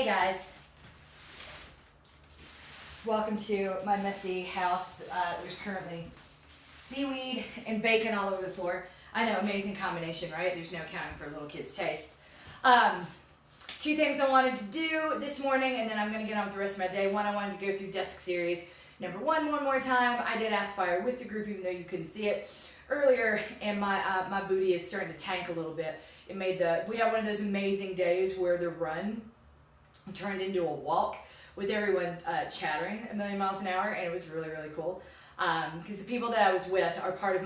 guys, welcome to my messy house. There's currently seaweed and bacon all over the floor. I know, amazing combination, right? There's no accounting for little kids' tastes. Two things I wanted to do this morning, and then I'm going to get on with the rest of my day. One, I wanted to go through desk series number one more time. I did Aspire with the group, even though you couldn't see it earlier, and my booty is starting to tank a little bit. We had one of those amazing days where the run turned into a walk with everyone chattering a million miles an hour, and it was really, really cool. Because the people that I was with are part of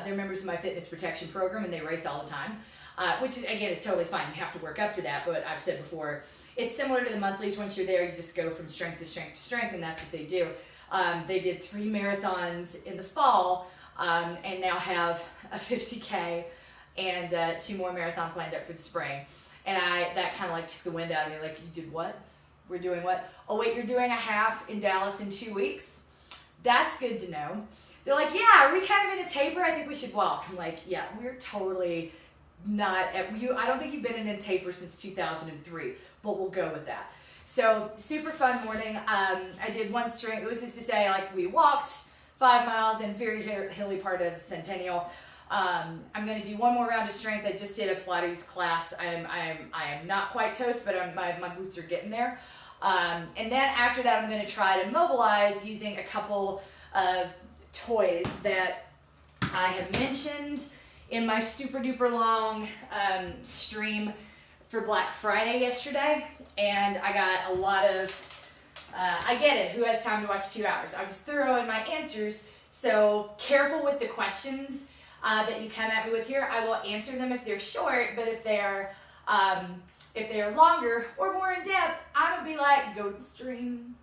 they're members of my fitness protection program, and they race all the time, which again is totally fine. You have to work up to that, but I've said before, it's similar to the monthlies. Once you're there, you just go from strength to strength to strength, and that's what they do. They did 3 marathons in the fall, and now have a 50K and 2 more marathons lined up for the spring. And that kind of like took the wind out of me. Like, you did what? We're doing what? Oh wait, you're doing a half in Dallas in 2 weeks? That's good to know. They're like, yeah, are we kind of in a taper? I think we should walk. I'm like, yeah, we're totally not at you. I don't think you've been in a taper since 2003, but we'll go with that. So super fun morning. I did one strength. It was just to say, like, we walked 5 miles in a very hilly part of Centennial. I'm going to do one more round of strength. I just did a Pilates class. I am not quite toast, but my glutes are getting there. And then after that, I'm going to try to mobilize using a couple of toys that I have mentioned in my super duper long stream for Black Friday yesterday. And I got a lot of, I get it, who has time to watch 2 hours? I was thorough in my answers, so careful with the questions that you come at me with here. I will answer them if they're short, but if they are longer or more in depth, I'm gonna be like, go to the stream,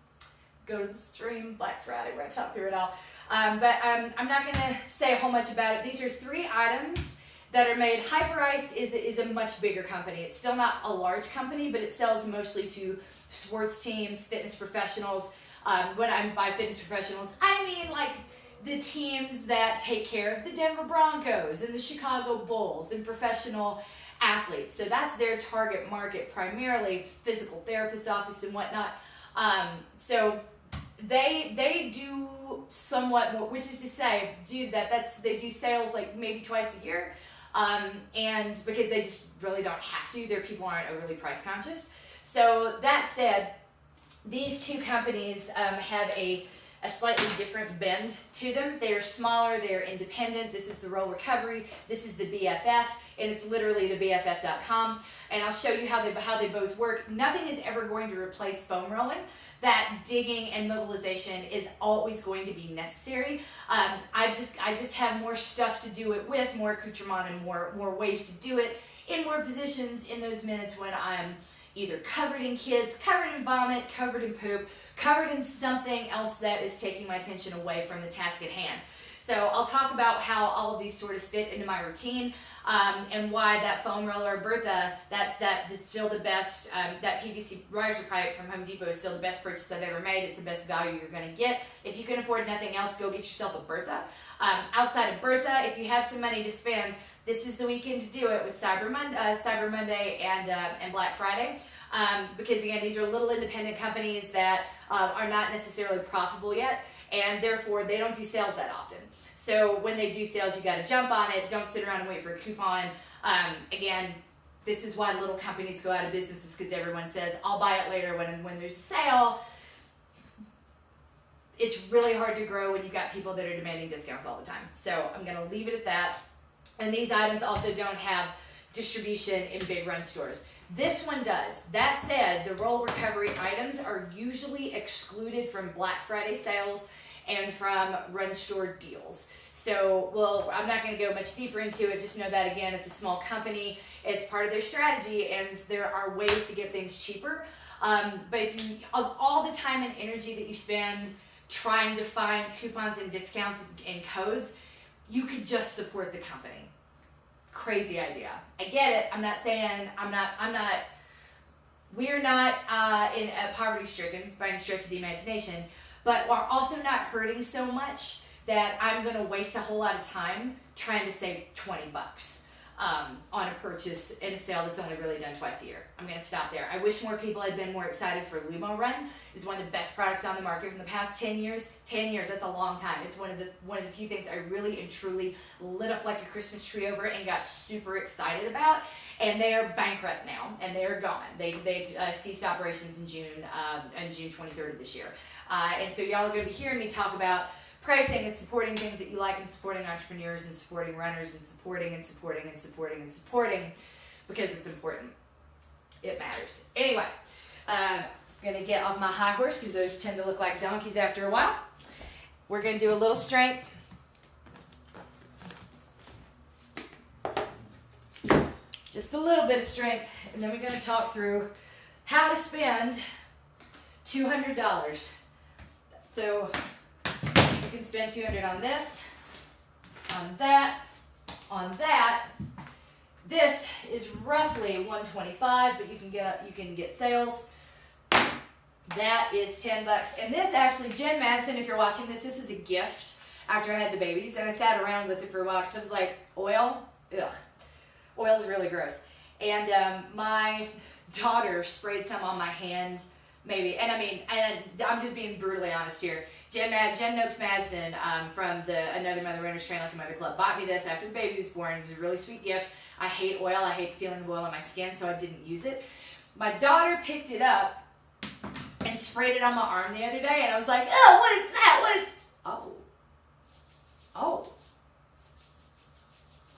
Black Friday, where I talk through it all. But I'm not gonna say a whole much about it. These are 3 items that are made. Hyperice is a much bigger company. It's still not a large company, but it sells mostly to sports teams, fitness professionals. When I buy fitness professionals, I mean like the teams that take care of the Denver Broncos and the Chicago Bulls and professional athletes. So that's their target market, primarily physical therapist office and whatnot. So they do somewhat more, which is to say, they do sales like maybe twice a year. And because they just really don't have to, their people aren't overly price conscious. So that said, these 2 companies have a slightly different bend to them. They are smaller, they are independent. This is the Roll Recovery, this is the BFF, and it's literally the BFF.com. And I'll show you how they both work. Nothing is ever going to replace foam rolling. That digging and mobilization is always going to be necessary. I just have more stuff to do it with, more accoutrement and more ways to do it in more positions in those minutes when I'm either covered in kids, covered in vomit, covered in poop, covered in something else that is taking my attention away from the task at hand. So I'll talk about how all of these sort of fit into my routine, and why that foam roller Bertha, that's still the best, that PVC riser pipe from Home Depot is still the best purchase I've ever made. It's the best value you're going to get. If you can afford nothing else, go get yourself a Bertha. Outside of Bertha, if you have some money to spend, this is the weekend to do it with Cyber Monday and Black Friday. Because again, these are little independent companies that are not necessarily profitable yet, and therefore they don't do sales that often. So when they do sales, you got to jump on it. Don't sit around and wait for a coupon. Again, this is why little companies go out of business, is because everyone says, I'll buy it later when there's a sale. It's really hard to grow when you've got people that are demanding discounts all the time. So I'm going to leave it at that. And these items also don't have distribution in big run stores. This one does. That said, the Roll Recovery items are usually excluded from Black Friday sales and from run store deals. So, well, I'm not going to go much deeper into it. Just know that, again, it's a small company. It's part of their strategy, and there are ways to get things cheaper. But if you, all the time and energy that you spend trying to find coupons and discounts and codes, you could just support the company. Crazy idea. I get it. I'm not saying, we're not in a poverty stricken by any stretch of the imagination, but we're also not hurting so much that I'm going to waste a whole lot of time trying to save $20. on a purchase in a sale that's only really done twice a year. I'm going to stop there. I wish more people had been more excited for Lumo Run. It's one of the best products on the market in the past 10 years. 10 years, that's a long time. It's one of the few things I really and truly lit up like a Christmas tree over and got super excited about. And they are bankrupt now, and they are gone. They ceased operations in June 23rd of this year. And so y'all are going to be hearing me talk about pricing and supporting things that you like, and supporting entrepreneurs and supporting runners and supporting because it's important. It matters. Anyway, I'm going to get off my high horse because those tend to look like donkeys after a while. We're going to do a little strength. Just a little bit of strength, and then we're going to talk through how to spend $200. So you can spend $200 on this, on that, on that. This is roughly $125, but you can get sales. That is $10, and this actually, Jen Madsen, if you're watching this was a gift after I had the babies, and I sat around with it for a while because I was like, oil, ugh, oil is really gross. And my daughter sprayed some on my hand. Maybe, and I mean, and I'm just being brutally honest here. Jen Noakes Madsen from the Another Mother Runners Train Like a Mother Club bought me this after the baby was born. It was a really sweet gift. I hate oil. I hate the feeling of oil on my skin, so I didn't use it. My daughter picked it up and sprayed it on my arm the other day, and I was like, oh, what is that? What is...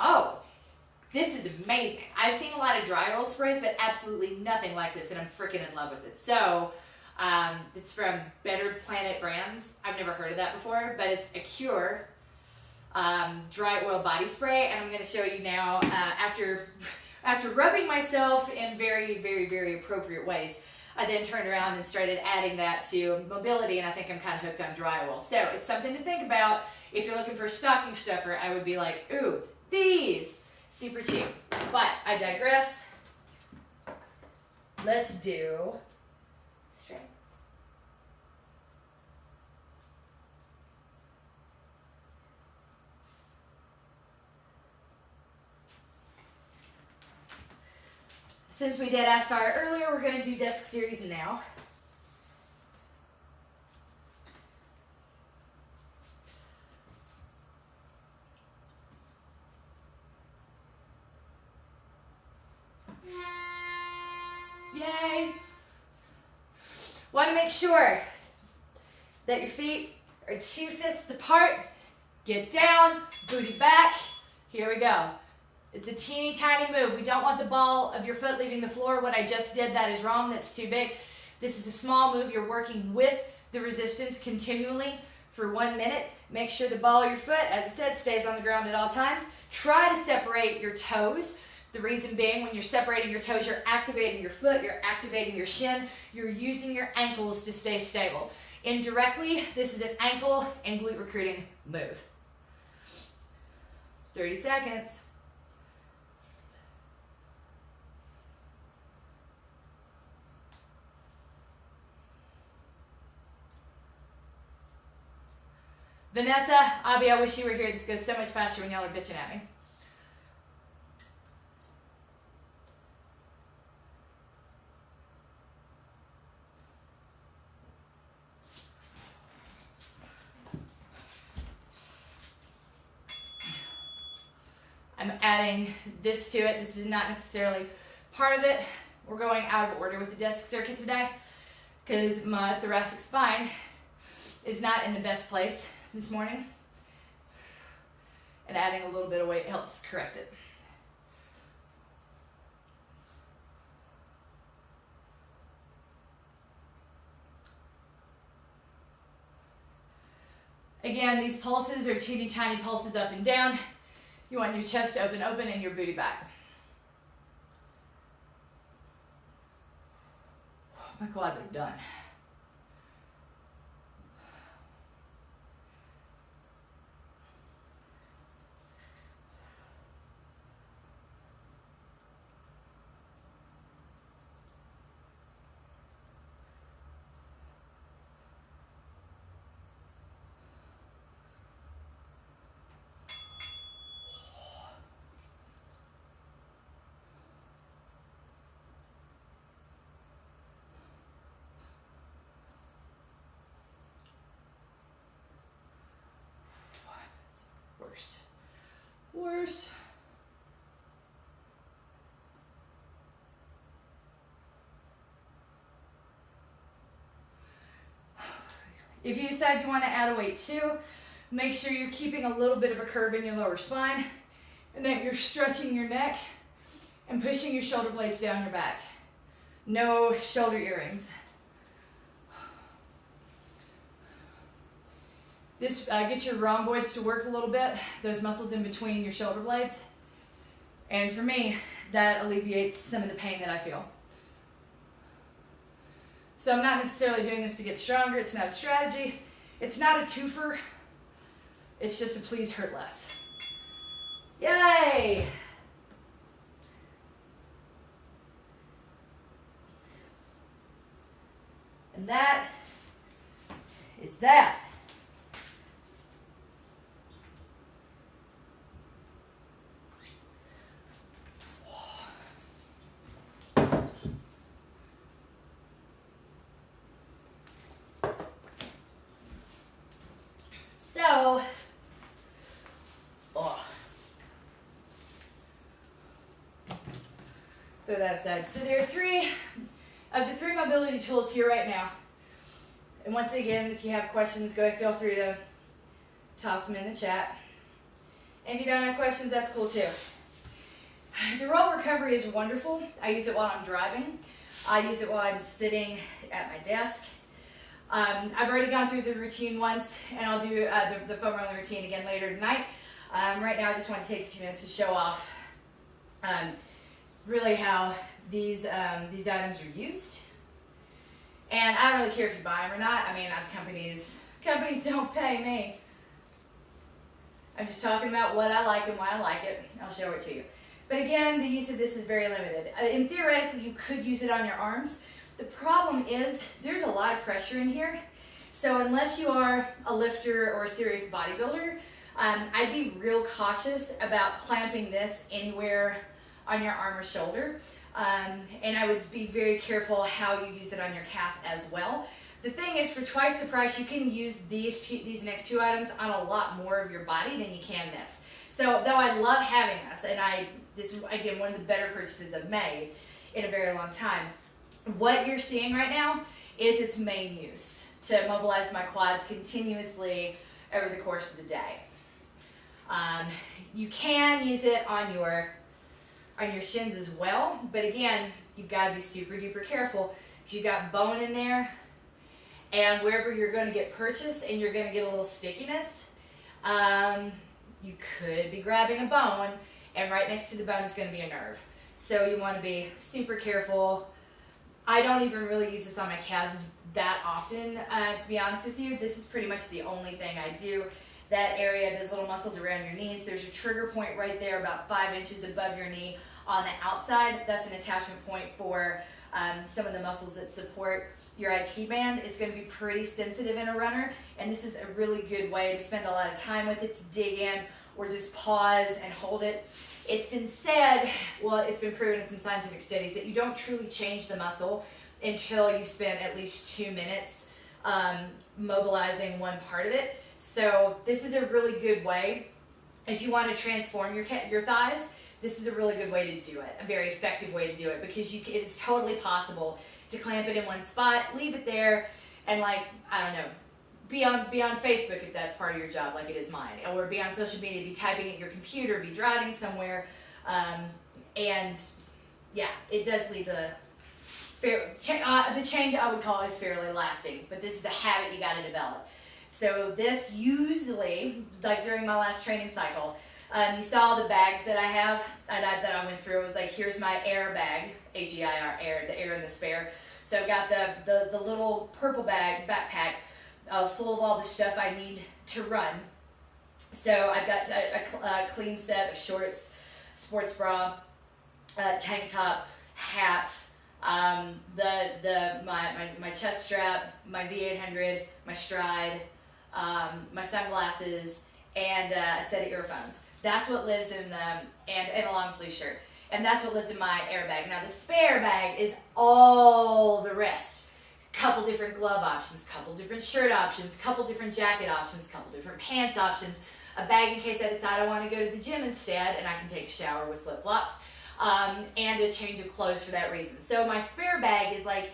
Oh. This is amazing. I've seen a lot of dry roll sprays, but absolutely nothing like this, and I'm freaking in love with it. So, it's from Better Planet Brands. I've never heard of that before, but it's a Cure dry oil body spray, and I'm going to show you now, after rubbing myself in very, very, very appropriate ways, I then turned around and started adding that to mobility, and I think I'm kind of hooked on dry oil. So, it's something to think about. If you're looking for a stocking stuffer, I would be like, ooh, these! Super cheap. But I digress. Let's do strength. Since we did Ask Fire earlier, we're going to do desk series now. Yay! Want to make sure that your feet are 2 fists apart. Get down, booty back. Here we go. It's a teeny tiny move. We don't want the ball of your foot leaving the floor. What I just did, that is wrong. That's too big. This is a small move. You're working with the resistance continually for 1 minute. Make sure the ball of your foot, as I said, stays on the ground at all times. Try to separate your toes. The reason being, when you're separating your toes, you're activating your foot, you're activating your shin, you're using your ankles to stay stable. Indirectly, this is an ankle and glute recruiting move. 30 seconds. Vanessa, Abby, I wish you were here. This goes so much faster when y'all are bitching at me. I'm adding this to it. This is not necessarily part of it. We're going out of order with the desk circuit today because my thoracic spine is not in the best place this morning. And adding a little bit of weight helps correct it. Again, these pulses are teeny tiny pulses up and down. You want your chest to open and your booty back. My quads are done. If you decide you want to add a weight too, make sure you're keeping a little bit of a curve in your lower spine and that you're stretching your neck and pushing your shoulder blades down your back. No shoulder earrings. This gets your rhomboids to work a little bit, those muscles in between your shoulder blades. And for me, that alleviates some of the pain that I feel. So I'm not necessarily doing this to get stronger. It's not a strategy. It's not a twofer. It's just a please hurt less. Yay! And that is that. So, throw that aside. So there are three of the three mobility tools here right now. And once again, if you have questions, feel free to toss them in the chat. And if you don't have questions, that's cool too. The roll recovery is wonderful. I use it while I'm driving. I use it while I'm sitting at my desk. I've already gone through the routine once, and I'll do the foam rolling routine again later tonight. Right now, I just want to take a few minutes to show off really how these items are used. And I don't really care if you buy them or not. I mean, companies don't pay me. I'm just talking about what I like and why I like it. I'll show it to you. But again, the use of this is very limited. And theoretically, you could use it on your arms. The problem is there's a lot of pressure in here. So unless you are a lifter or a serious bodybuilder, I'd be real cautious about clamping this anywhere on your arm or shoulder. And I would be very careful how you use it on your calf as well. The thing is, for twice the price, you can use these next two items on a lot more of your body than you can this. So though I love having this, and this is again one of the better purchases I've made in a very long time, what you're seeing right now is its main use, to mobilize my quads continuously over the course of the day. You can use it on your shins as well, but again, you've got to be super duper careful because you've got bone in there, and wherever you're going to get purchase and you're going to get a little stickiness, you could be grabbing a bone, and right next to the bone is going to be a nerve. So you want to be super careful. I don't even really use this on my calves that often, to be honest with you. This is pretty much the only thing I do. That area, those little muscles around your knees, there's a trigger point right there about 5 inches above your knee on the outside. That's an attachment point for some of the muscles that support your IT band. It's going to be pretty sensitive in a runner, and this is a really good way to spend a lot of time with it, to dig in or just pause and hold it. It's been said, well, it's been proven in some scientific studies, that you don't truly change the muscle until you spend at least 2 minutes mobilizing one part of it. So this is a really good way. If you want to transform your thighs, this is a really good way to do it, a very effective way to do it, because it's totally possible to clamp it in one spot, leave it there, and be on Facebook if that's part of your job, like it is mine, or be on social media, be typing at your computer, be driving somewhere, and yeah, it does lead to the change I would call is fairly lasting, but this is a habit you got to develop. So this usually, like during my last training cycle, you saw the bags that I have that I went through. It was like, here's my air bag, AGIR, air, the air and the spare. So I've got the little purple backpack full of all the stuff I need to run. So I've got a clean set of shorts, sports bra, tank top, hat, my chest strap, my V800, my stride, my sunglasses, and a set of earphones. That's what lives in and a long sleeve shirt. And that's what lives in my airbag. Now the spare bag is all the rest. Couple different glove options, couple different shirt options, couple different jacket options, couple different pants options, a bag in case I decide I want to go to the gym instead and I can take a shower with flip-flops, and a change of clothes for that reason. So my spare bag is like,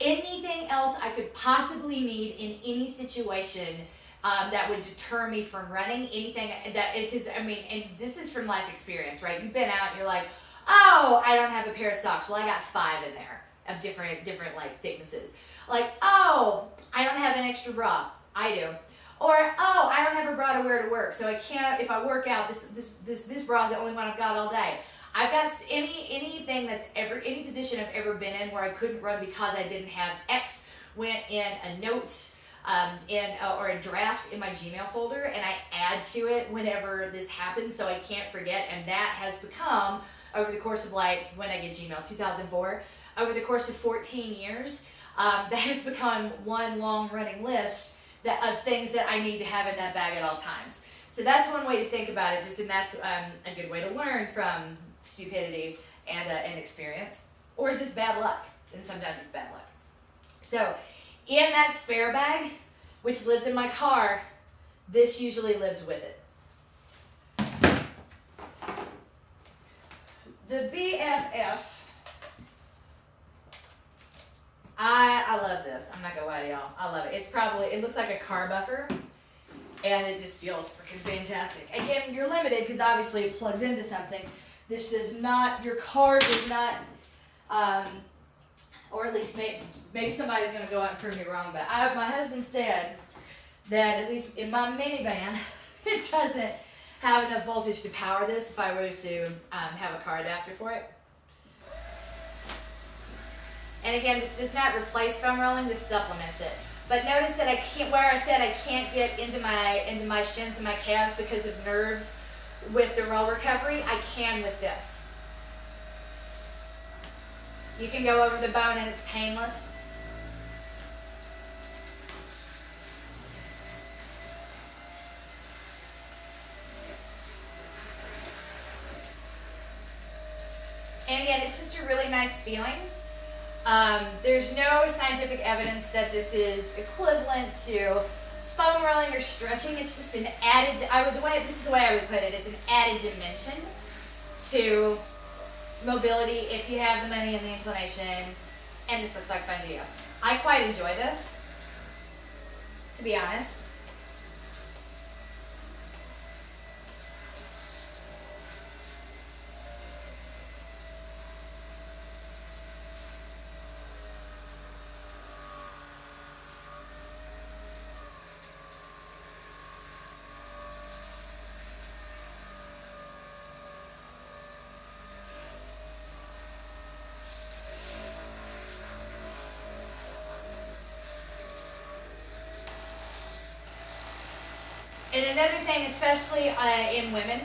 anything else I could possibly need in any situation that would deter me from running, anything that, because I mean, and this is from life experience, right? You've been out and you're like, oh, I don't have a pair of socks. Well, I got 5 in there of different like thicknesses. Like, oh, I don't have an extra bra. I do. Or, oh, I don't have a bra to wear to work, so I can't, if I work out, this bra is the only one I've got all day. I've got anything that's ever, any position I've ever been in where I couldn't run because I didn't have X, went in a note or a draft in my Gmail folder, and I add to it whenever this happens so I can't forget, and that has become, over the course of like, when I get Gmail, 2004, over the course of 14 years, that has become one long running list of things that I need to have in that bag at all times. So that's one way to think about it, and that's a good way to learn from stupidity and experience, or just bad luck, and sometimes it's bad luck. So in that spare bag, which lives in my car, this usually lives with it. The BFF, I love this. I'm not gonna lie to y'all. I love it. It looks like a car buffer, and it just feels freaking fantastic. Again, you're limited because obviously it plugs into something. This does not, your car does not, or at least maybe somebody's gonna go out and prove me wrong, but my husband said that at least in my minivan, it doesn't have enough voltage to power this if I was to have a car adapter for it. And again, this does not replace foam rolling, this supplements it. But notice that I can't, where I said I can't get into my shins and my calves because of nerves with the roll recovery, I can with this. You can go over the bone and it's painless. And again, it's just a really nice feeling. There's no scientific evidence that this is equivalent to foam rolling or stretching. It's just an added, this is the way I would put it, it's an added dimension to mobility if you have the money and the inclination, and this looks like fun to you. I quite enjoy this, to be honest. And another thing, especially in women,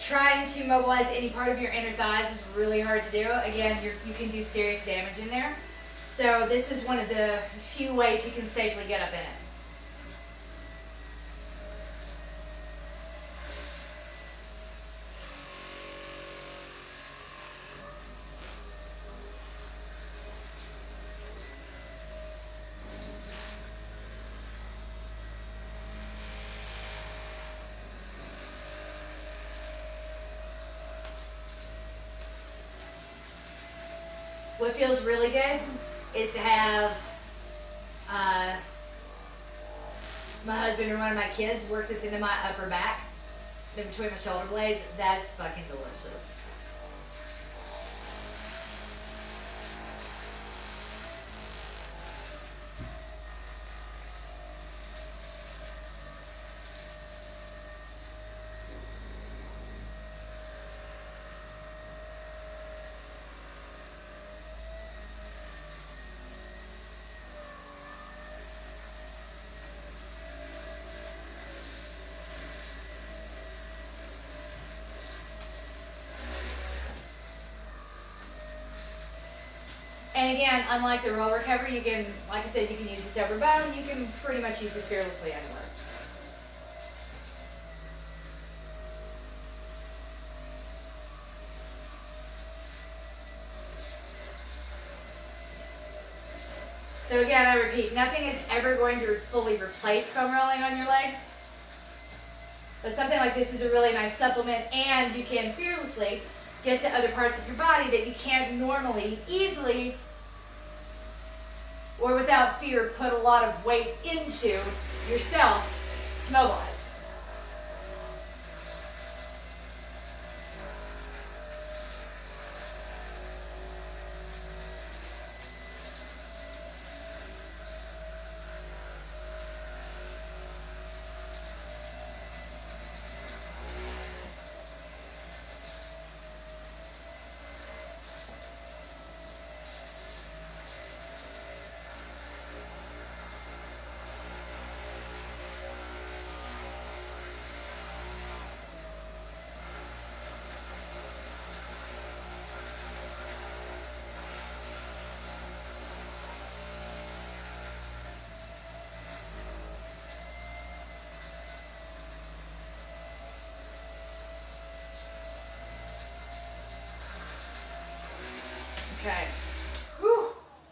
trying to mobilize any part of your inner thighs is really hard to do. Again, you can do serious damage in there. So this is one of the few ways you can safely get up in it. What feels really good is to have my husband or one of my kids work this into my upper back, in between my shoulder blades. That's fucking delicious. And again, unlike the roll recovery, you can, like I said, you can use this over bone. You can pretty much use this fearlessly anywhere. So again, I repeat, nothing is ever going to fully replace foam rolling on your legs. But something like this is a really nice supplement, and you can fearlessly get to other parts of your body that you can't normally easily or without fear put a lot of weight into yourself to mobilize. Okay. Whew.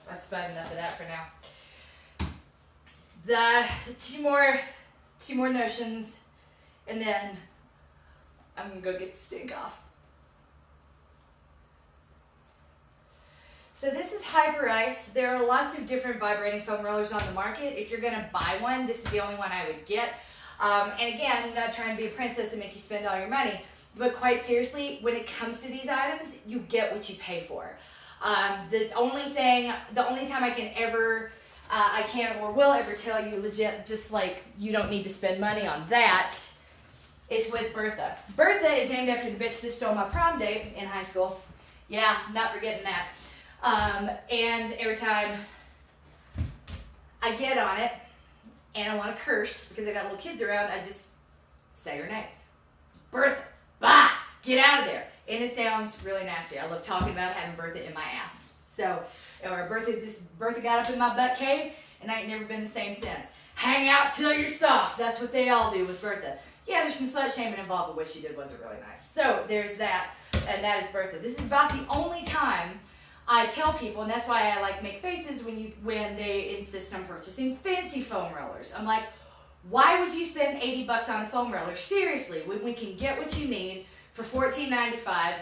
That's about enough of that for now. The two more notions, and then I'm gonna go get the stink off. So this is Hyper Ice. There are lots of different vibrating foam rollers on the market. If you're gonna buy one, this is the only one I would get. And again, not trying to be a princess and make you spend all your money, but quite seriously, when it comes to these items, you get what you pay for. The only time I can ever, I can or will ever tell you legit, just like you don't need to spend money on that, is with Bertha. Bertha is named after the bitch that stole my prom date in high school. Yeah, not forgetting that. And every time I get on it and I want to curse because I got little kids around, I just say her name. Bertha, bah, get out of there. And it sounds really nasty. I love talking about having Bertha in my ass. So, or Bertha got up in my butt cave and I ain't never been the same since. Hang out till you're soft. That's what they all do with Bertha. Yeah, there's some slut shaming involved, but what she did wasn't really nice. So there's that, and that is Bertha. This is about the only time I tell people, and that's why I like make faces when they insist on purchasing fancy foam rollers. I'm like, why would you spend $80 on a foam roller? Seriously, when we can get what you need for $14.95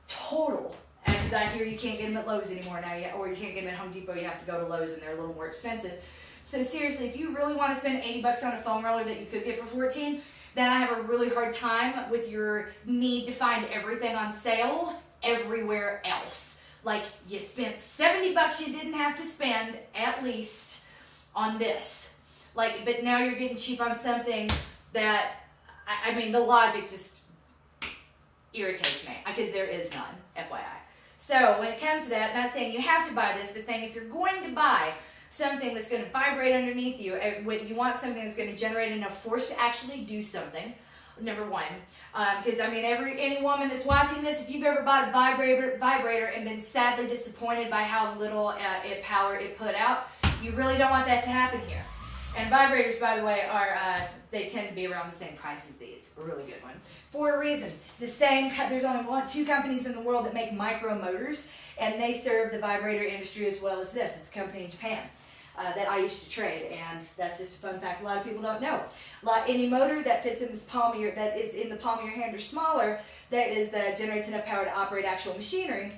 total. And because I hear you can't get them at Lowe's anymore now, or you can't get them at Home Depot, you have to go to Lowe's and they're a little more expensive. So seriously, if you really want to spend $80 on a foam roller that you could get for $14, then I have a really hard time with your need to find everything on sale everywhere else. Like, you spent $70 you didn't have to spend, at least, on this. Like, but now you're getting cheap on something that, I mean, the logic just irritates me, because there is none, FYI. So, when it comes to that, not saying you have to buy this, but saying if you're going to buy something that's going to vibrate underneath you, you want something that's going to generate enough force to actually do something, number one. Because, I mean, any woman that's watching this, if you've ever bought a vibrator and been sadly disappointed by how little power it put out, you really don't want that to happen here. And vibrators, by the way, they tend to be around the same price as these. A really good one. For a reason. There's only two companies in the world that make micro motors, and they serve the vibrator industry as well as this. It's a company in Japan that I used to trade, and that's just a fun fact a lot of people don't know. Any motor that fits in this palm of that is in the palm of your hand or smaller, that generates enough power to operate actual machinery,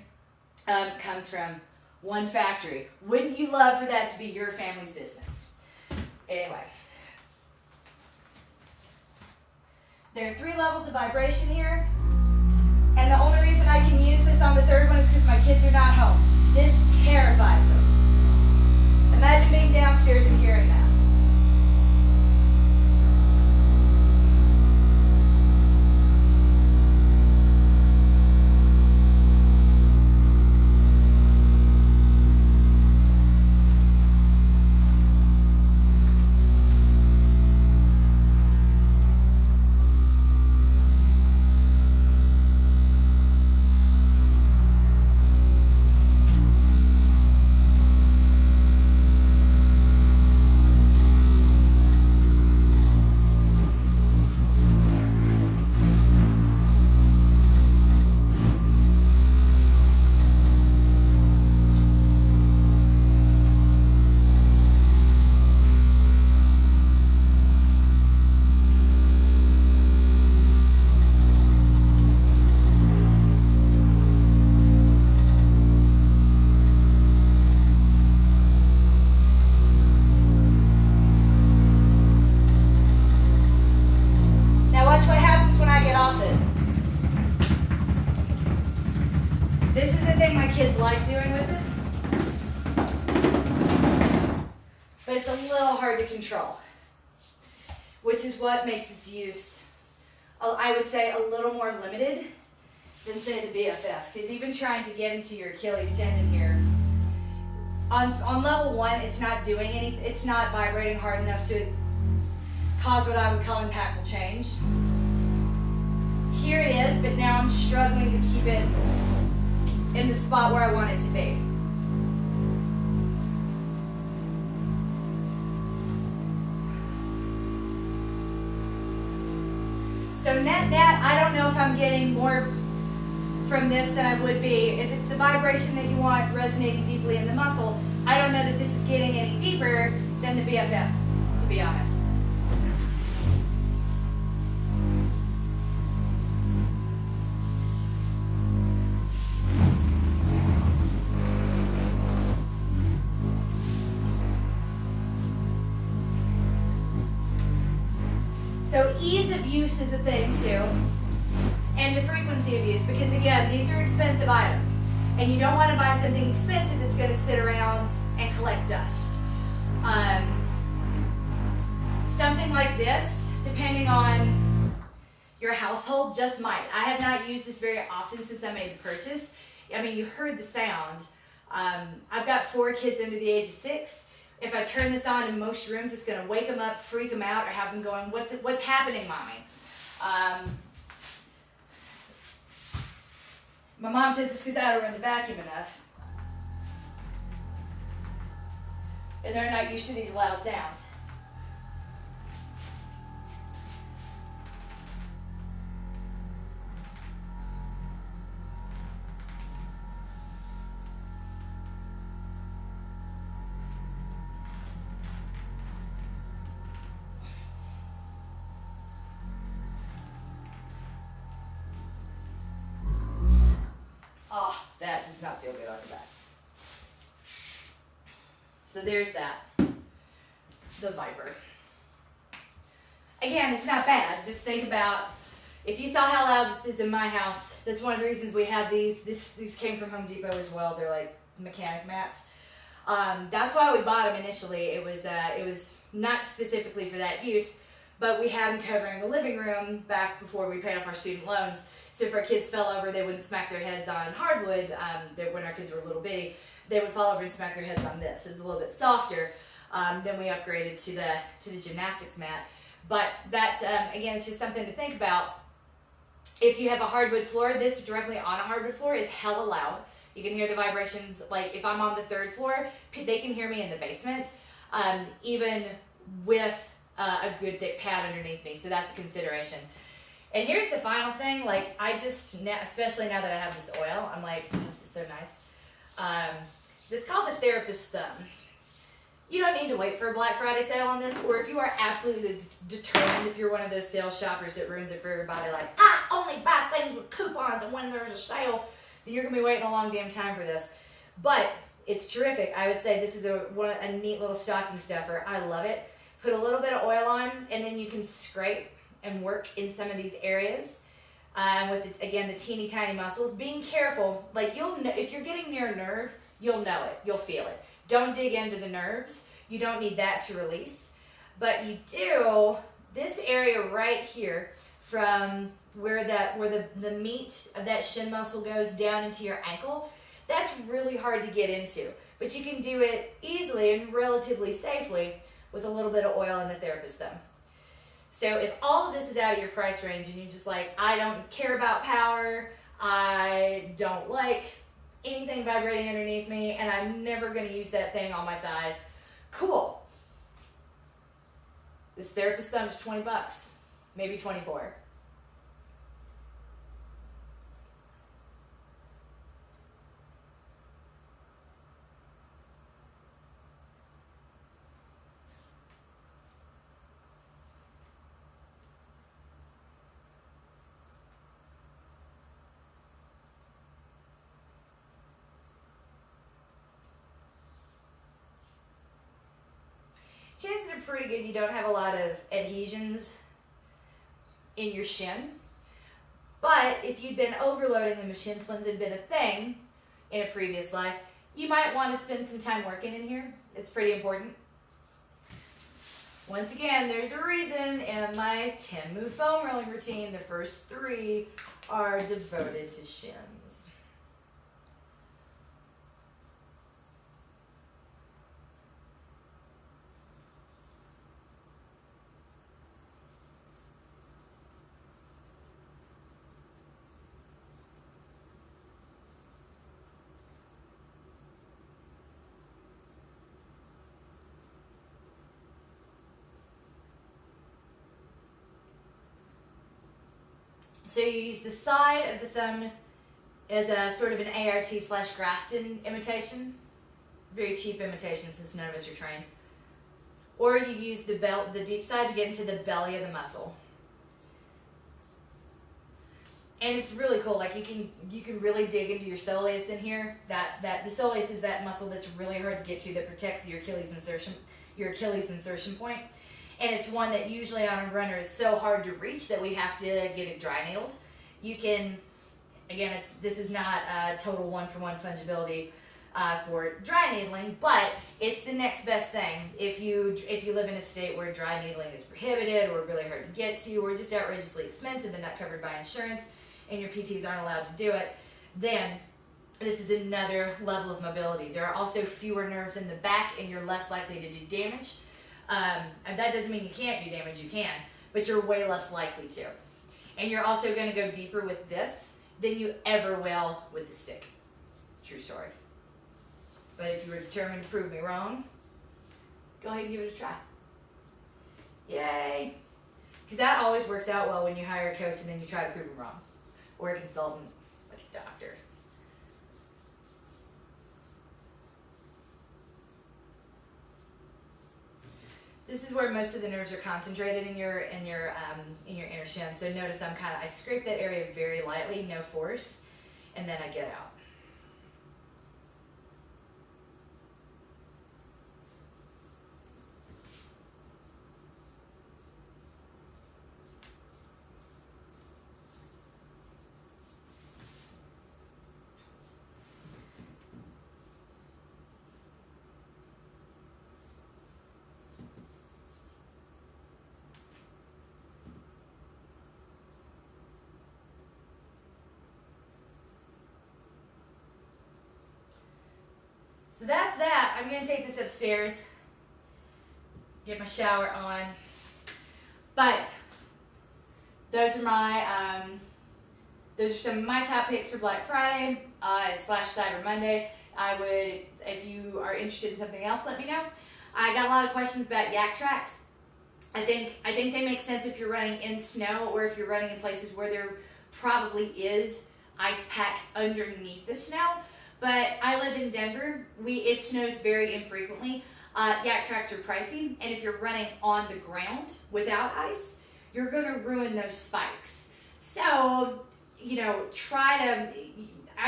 comes from one factory. Wouldn't you love for that to be your family's business? Anyway, there are 3 levels of vibration here, and the only reason I can use this on the 3rd one is because my kids are not home. This terrifies them. Imagine being downstairs and hearing that. This is the thing my kids like doing with it, but it's a little hard to control, which is what makes its use, I would say, a little more limited than, say, the BFF. Because even trying to get into your Achilles tendon here, on level 1, it's not doing anything. It's not vibrating hard enough to cause what I would call impactful change. Here it is, but now I'm struggling to keep it in the spot where I want it to be. So net, I don't know if I'm getting more from this than I would be. If it's the vibration that you want resonating deeply in the muscle, I don't know that this is getting any deeper than the BFF, to be honest. So ease of use is a thing too, and the frequency of use, because again, these are expensive items, and you don't want to buy something expensive that's going to sit around and collect dust. Something like this, depending on your household, just might. I have not used this very often since I made the purchase. I mean, you heard the sound. I've got 4 kids under the age of 6. If I turn this on in most rooms, it's going to wake them up, freak them out, or have them going, what's happening, Mommy? My mom says it's because I don't run the vacuum enough. And they're not used to these loud sounds. Oh, that does not feel good on your back. So there's that. The Viper. Again, it's not bad. Just think about, if you saw how loud this is in my house, that's one of the reasons we have these. These came from Home Depot as well. They're like mechanic mats. That's why we bought them initially. It was not specifically for that use, but we had them covering the living room back before we paid off our student loans. So if our kids fell over, they wouldn't smack their heads on hardwood. When our kids were little bitty, they would fall over and smack their heads on this. It was a little bit softer. Then we upgraded to the gymnastics mat. But that's again, it's just something to think about. If you have a hardwood floor, this directly on a hardwood floor is hella loud. You can hear the vibrations. Like if I'm on the 3rd floor, they can hear me in the basement, even with a good thick pad underneath me. So that's a consideration. And here's the final thing, like especially now that I have this oil, I'm like, this is so nice. This is called the Therapist Thumb. You don't need to wait for a Black Friday sale on this, or if you are absolutely determined, if you're one of those sales shoppers that ruins it for everybody, like, I only buy things with coupons and when there's a sale, then you're going to be waiting a long damn time for this. But it's terrific. I would say this is a neat little stocking stuffer. I love it. Put a little bit of oil on, and then you can scrape and work in some of these areas with, again, the teeny tiny muscles. Being careful, like if you're getting near a nerve, you'll know it, you'll feel it. Don't dig into the nerves. You don't need that to release. But you do, this area right here from where the meat of that shin muscle goes down into your ankle, that's really hard to get into. But you can do it easily and relatively safely with a little bit of oil in the Therapist Thumb. So if all of this is out of your price range and you're just like, I don't care about power, I don't like anything vibrating underneath me, and I'm never going to use that thing on my thighs, cool. This Therapist Thumb is $20, maybe 24. Chances are pretty good you don't have a lot of adhesions in your shin. But if you've been overloading them, if shin splints had been a thing in a previous life, you might want to spend some time working in here. It's pretty important. Once again, there's a reason in my 10 move foam rolling routine, the first 3 are devoted to shins. So you use the side of the thumb as a sort of an ART/Graston imitation. Very cheap imitation since none of us are trained. Or you use the deep side to get into the belly of the muscle. And it's really cool. Like you can really dig into your soleus in here. That the soleus is that muscle that's really hard to get to that protects your Achilles insertion point. And it's one that usually on a runner is so hard to reach that we have to get it dry needled. You can, again, this is not a total one-for-one fungibility for dry needling, but it's the next best thing. If you live in a state where dry needling is prohibited or really hard to get to or just outrageously expensive and not covered by insurance, and your PTs aren't allowed to do it, then this is another level of mobility. There are also fewer nerves in the back and you're less likely to do damage. And that doesn't mean you can't do damage, you can, but you're way less likely to. And you're also going to go deeper with this than you ever will with the stick. True story. But if you were determined to prove me wrong, go ahead and give it a try. Yay! Because that always works out well when you hire a coach and then you try to prove them wrong. Or a consultant, like a doctor. This is where most of the nerves are concentrated in your inner shin. So notice I scrape that area very lightly, no force, and then I get out. So that's that. I'm going to take this upstairs, get my shower on. But those are some of my top picks for Black Friday / Cyber Monday. I would, if you are interested in something else, let me know. I got a lot of questions about Yaktrax. I think they make sense if you're running in snow or if you're running in places where there probably is ice pack underneath the snow. But I live in Denver. It snows very infrequently. Yaktrax are pricey, and if you're running on the ground without ice, you're gonna ruin those spikes. So, I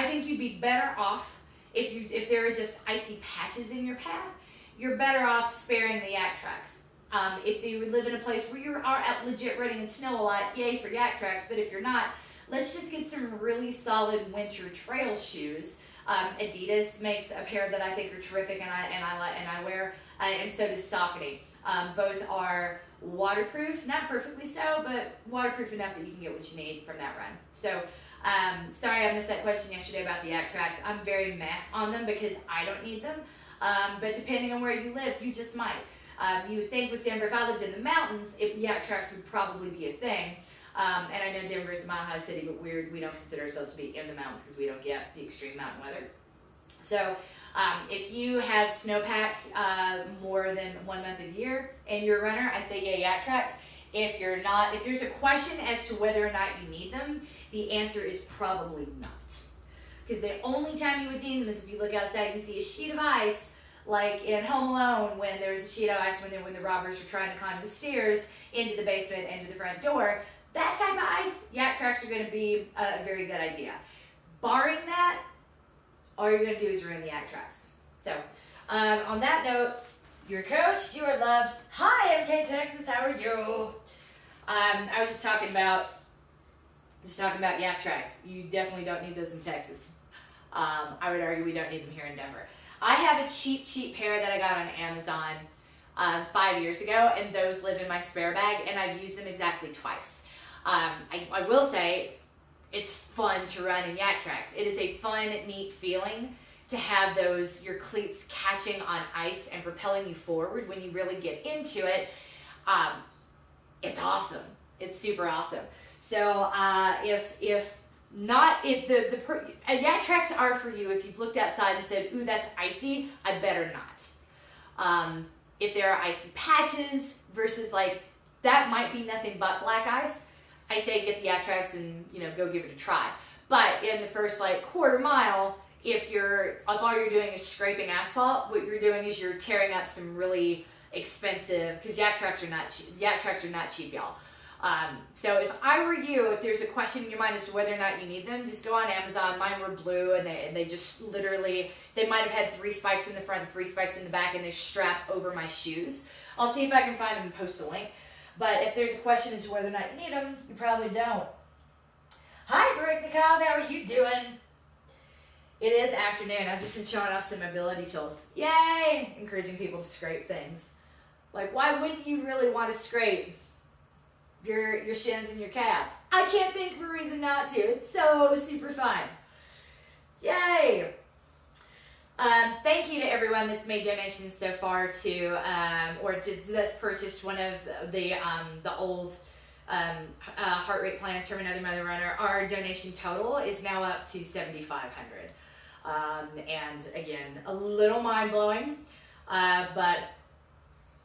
think you'd be better off if there are just icy patches in your path. You're better off sparing the Yaktrax. If you live in a place where you are out legit running in snow a lot, yay for Yaktrax. But if you're not, let's just get some really solid winter trail shoes. Adidas makes a pair that I think are terrific, and I wear, and so does Saucony. Both are waterproof, not perfectly so, but waterproof enough that you can get what you need from that run. So, sorry I missed that question yesterday about the Yaktrax. I'm very meh on them because I don't need them, but depending on where you live, you just might. You would think with Denver, if I lived in the mountains, Yaktrax would probably be a thing. And I know Denver is a mile-high city, but we don't consider ourselves to be in the mountains because we don't get the extreme mountain weather. So if you have snowpack more than 1 month a year and you're a runner, I say yeah, Yaktrax. If you're not, if there's a question as to whether or not you need them, the answer is probably not. Because the only time you would need them is if you look outside and you see a sheet of ice, like in Home Alone when there was a sheet of ice when the robbers were trying to climb the stairs into the basement, into the front door. That type of ice, Yaktrax are going to be a very good idea. Barring that, all you're going to do is ruin the Yaktrax. So, on that note, your coach, you are loved. Hi, MK Texas, how are you? I was just talking about Just talking about yak tracks. You definitely don't need those in Texas. I would argue we don't need them here in Denver. I have a cheap pair that I got on Amazon 5 years ago, and those live in my spare bag, and I've used them exactly twice. I will say it's fun to run in yak tracks. It is a fun, neat feeling to have your cleats catching on ice and propelling you forward when you really get into it. It's awesome. It's super awesome. So if yak tracks are for you if you've looked outside and said, ooh, that's icy, I better not. If there are icy patches versus like, that might be nothing but black ice, I say get the yak tracks and, go give it a try. But in the first like quarter mile, if all you're doing is scraping asphalt, what you're doing is you're tearing up some really expensive, because yak tracks are not cheap, y'all. So if I were you, if there's a question in your mind as to whether or not you need them, just go on Amazon. Mine were blue, and they just literally, they might have had 3 spikes in the front and 3 spikes in the back, and they strap over my shoes. I'll see if I can find them and post a link. But if there's a question as to whether or not you need them, you probably don't. Hi, Rick Nicole, how are you doing? It is afternoon. I've just been showing off some mobility tools. Yay! Encouraging people to scrape things. Like, why wouldn't you really want to scrape your shins and your calves? I can't think of a reason not to. It's so super fun. Yay! Thank you to everyone that's made donations so far that's purchased one of the old heart rate plans from Another Mother Runner. Our donation total is now up to $7,500. And again, a little mind blowing, but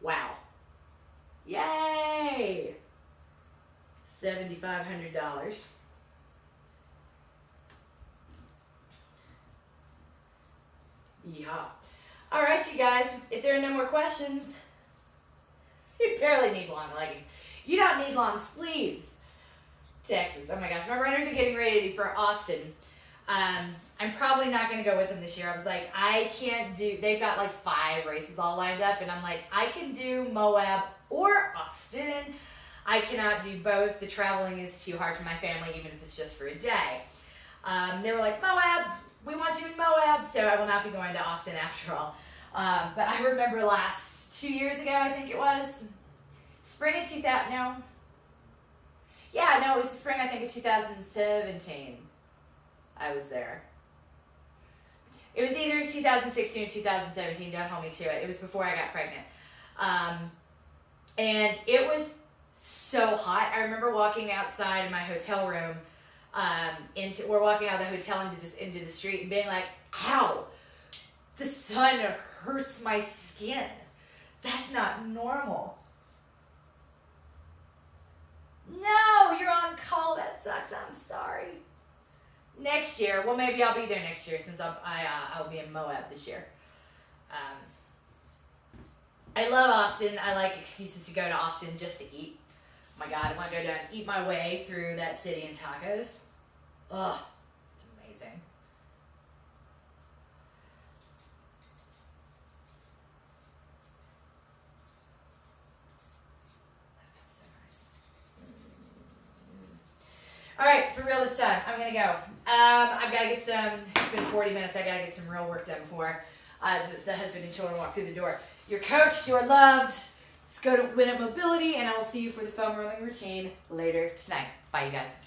wow. Yay! $7,500. Yeehaw. All right, you guys, if there are no more questions, you barely need long leggings. You don't need long sleeves. Texas, oh my gosh, my runners are getting ready for Austin. I'm probably not going to go with them this year. I was like, I can't do, they've got like 5 races all lined up, and I'm like, I can do Moab or Austin. I cannot do both. The traveling is too hard for my family, even if it's just for a day. They were like, Moab, we want you in Moab, so I will not be going to Austin after all. But I remember 2 years ago, I think it was, spring of 2000, no. Yeah, no, it was the spring, I think, of 2017. I was there. It was either 2016 or 2017, don't hold me to it. It was before I got pregnant. And it was so hot. I remember walking outside in my hotel room, we're walking out of the hotel into the street and being like, ow, the sun hurts my skin. That's not normal. No, you're on call. That sucks. I'm sorry. Next year, well, maybe I'll be there next year since I'll be in Moab this year. I love Austin. I like excuses to go to Austin just to eat. Oh my God, I want to go down and eat my way through that city in tacos. Ugh, it's amazing. That's so nice. All right, for real this time, I'm going to go. I've got to get it's been 40 minutes, I got to get some real work done before the husband and children walk through the door. You're coached, you're loved. Let's go to Win Up Mobility, and I will see you for the foam rolling routine later tonight. Bye, you guys.